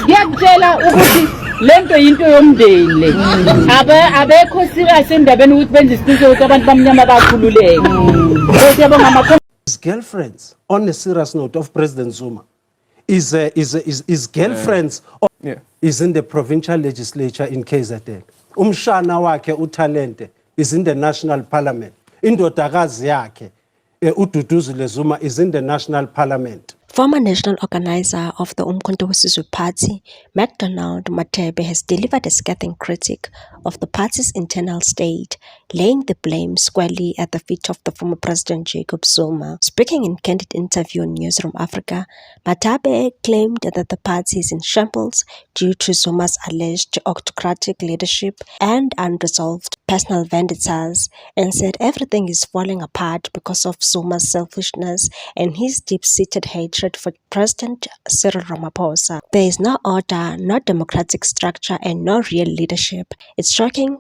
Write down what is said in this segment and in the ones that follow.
ngiyakutshela ukuthi lento into yomndeni le abekho serious endabeni ukuthi benze isiqiniseko ukuthi abantu bamnyama bakhululeke siyabonga His girlfriends, on a serious note, of President Zuma is girlfriends is in the provincial legislature in KZN. Umshana wakhe uTalente is in the national parliament. Indodakazi yakhe uDuduzile Zuma is in the national parliament. Former national organizer of the Umkhonto weSizwe Party, MacDonald Matebe, has delivered a scathing critique of the party's internal state, laying the blame squarely at the feet of the former president Jacob Zuma. Speaking in candid interview on Newsroom Africa, Matebe claimed that the party is in shambles due to Zuma's alleged autocratic leadership and unresolved personal vendettas, and said everything is falling apart because of Zuma's selfishness and his deep-seated hatred for President Cyril Ramaphosa. There is no order, no democratic structure, and no real leadership. It's shocking,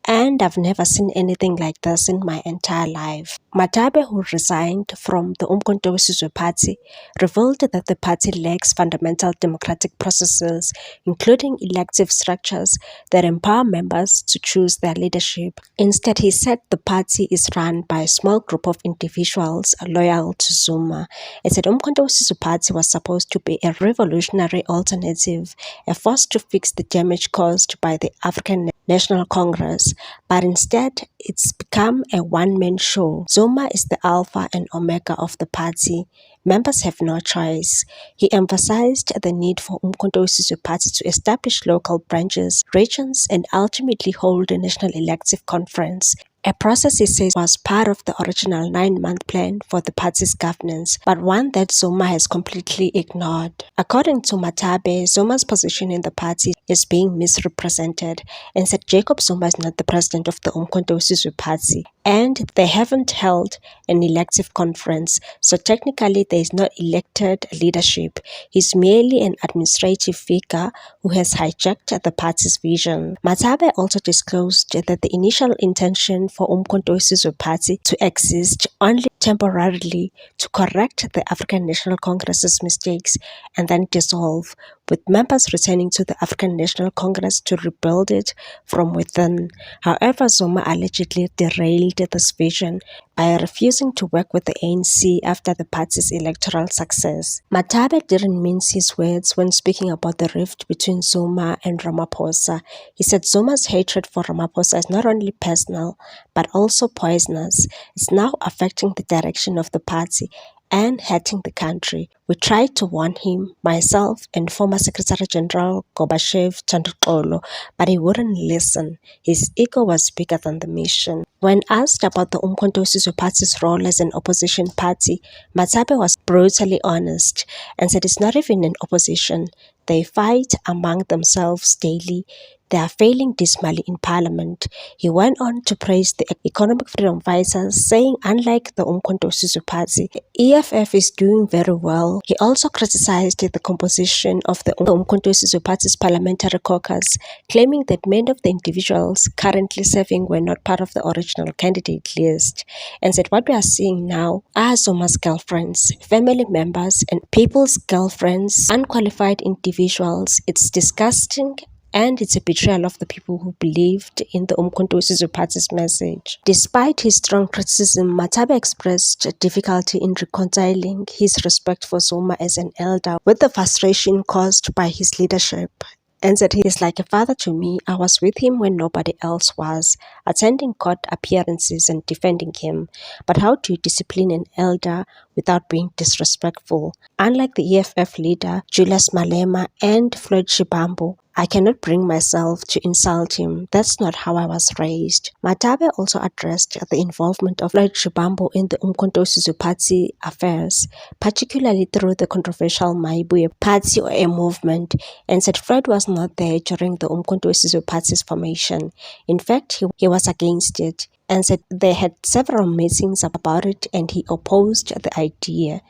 and I've never seen anything like this in my entire life. Matebe, who resigned from the Umkhonto weSizwe Party, revealed that the party lacks fundamental democratic processes, including elective structures that empower members to choose their leadership. Instead, he said the party is run by a small group of individuals loyal to Zuma. He said Umkhonto weSizwe Party was supposed to be a revolutionary alternative, a force to fix the damage caused by the African National Congress, but instead it's become a one-man show. Zuma is the alpha and omega of the party. Members have no choice. He emphasized the need for Umkhonto weSizwe Party to establish local branches, regions, and ultimately hold a national elective conference. A process he says was part of the original 9-month plan for the party's governance, but one that Zuma has completely ignored. According to Matebe, Zuma's position in the party is being misrepresented, and said Jacob Zuma is not the president of the Umkhonto weSizwe Party, and they haven't held an elective conference, so technically there is no elected leadership. He's merely an administrative figure who has hijacked the party's vision. Matebe also disclosed that the initial intention for Umkhonto weSizwe Party to exist only temporarily to correct the African National Congress's mistakes and then dissolve, with members returning to the African National Congress to rebuild it from within. However, Zuma allegedly derailed this vision by refusing to work with the ANC after the party's electoral success. Matebe didn't mince his words when speaking about the rift between Zuma and Ramaphosa. He said Zuma's hatred for Ramaphosa is not only personal, but also poisonous. It's now affecting the direction of the party and hurting the country. We tried to warn him, myself and former Secretary General Gobashev Chandrikolo, but he wouldn't listen. His ego was bigger than the mission. When asked about the Umkhonto weSizwe Party's role as an opposition party, Matebe was brutally honest and said it's not even an opposition. They fight among themselves daily. They are failing dismally in parliament. He went on to praise the economic freedom fighters, saying unlike the Umkhonto weSizwe Party, EFF is doing very well. He also criticized the composition of the Umkhonto weSizwe Party's parliamentary caucus, claiming that many of the individuals currently serving were not part of the original candidate list, and said what we are seeing now are Zuma's girlfriends, family members, and people's girlfriends, unqualified individuals. It's disgusting, and it's a betrayal of the people who believed in the Umkhonto weSizwe Party's message. Despite his strong criticism, Matebe expressed difficulty in reconciling his respect for Zuma as an elder with the frustration caused by his leadership, and said he is like a father to me. I was with him when nobody else was, attending court appearances and defending him. But how do you discipline an elder without being disrespectful? Unlike the EFF leader, Julius Malema and Floyd Shivambu, I cannot bring myself to insult him. That's not how I was raised. Matebe also addressed the involvement of Floyd Shivambu in the Umkhonto weSizwe Party affairs, particularly through the controversial Maibuye Party or a movement, and said Floyd was not there during the Umkhonto weSizwe Party's formation. In fact, he was against it, and said they had several meetings about it and he opposed the idea.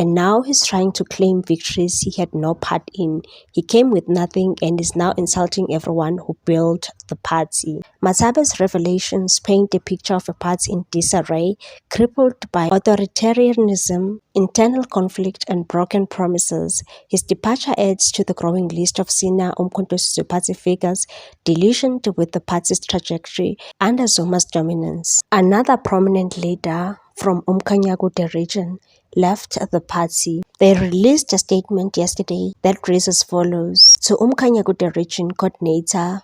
And now he's trying to claim victories he had no part in. He came with nothing and is now insulting everyone who built the party. Matsabe's revelations paint a picture of a party in disarray, crippled by authoritarianism, internal conflict, and broken promises. His departure adds to the growing list of senior Umkhonto we Sizwe Party figures delusioned with the party's trajectory under Zuma's dominance. Another prominent leader from Umkhanyakude region left the party. They released a statement yesterday that reads as follows: to Umkhanyakude region coordinator,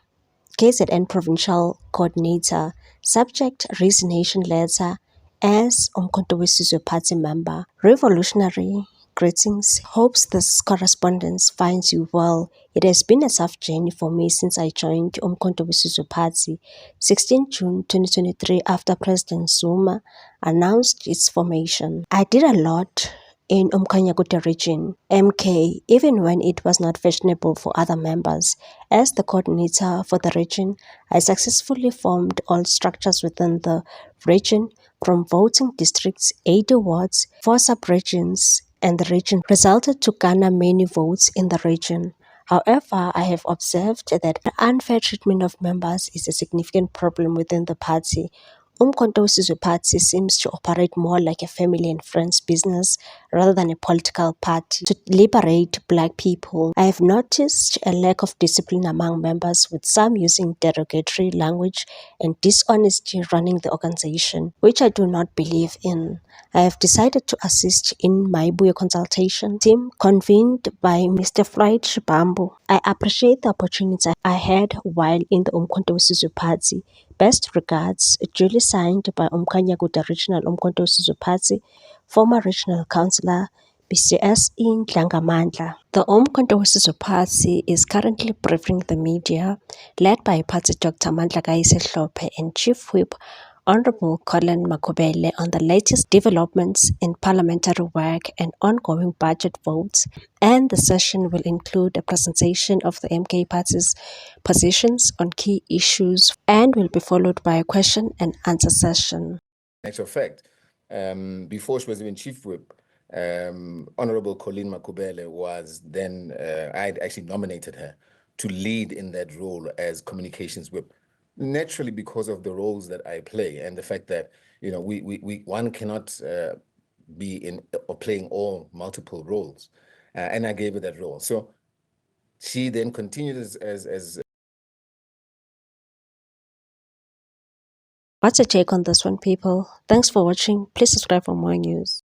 KZN provincial coordinator, subject resignation letter as Umkhonto we Sizwe Party member. Revolutionary greetings. Hopes this correspondence finds you well. It has been a tough journey for me since I joined Umkhonto we Sizwe Party 16 June 2023 after President Zuma announced its formation. I did a lot in Umkhanyakude region, MK, even when it was not fashionable for other members. As the coordinator for the region, I successfully formed all structures within the region, from voting districts, 80 wards, 4 sub-regions, and the region resulted to garner many votes in the region. However, I have observed that unfair treatment of members is a significant problem within the party. Umkhonto we Sizwe Party seems to operate more like a family and friends business rather than a political party to liberate black people. I have noticed a lack of discipline among members, with some using derogatory language and dishonesty running the organization, which I do not believe in. I have decided to assist in Maibuye consultation team convened by Mr. Floyd Shibambu. I appreciate the opportunity I had while in the Umkhonto we Sizwe Party. Best regards, duly signed by Umkhanyakude Regional Umkhonto we Sizwe Party, former Regional Councillor BCS Ndlangamandla. The Umkhonto we Sizwe Party is currently briefing the media, led by Party Dr. Mandla Kayise-Hlophe and Chief Whip Honorable Colin Makhubele, on the latest developments in parliamentary work and ongoing budget votes, and the session will include a presentation of the MK Party's positions on key issues and will be followed by a question and answer session. Actual fact, before she was even Chief Whip, Honorable Colin Makhubele was then, I'd actually nominated her to lead in that role as Communications Whip. Naturally, because of the roles that I play and the fact that, you know, one cannot be in or playing all multiple roles, and I gave her that role. So she then continued as What's your take on this one, people? Thanks for watching. Please subscribe for more news.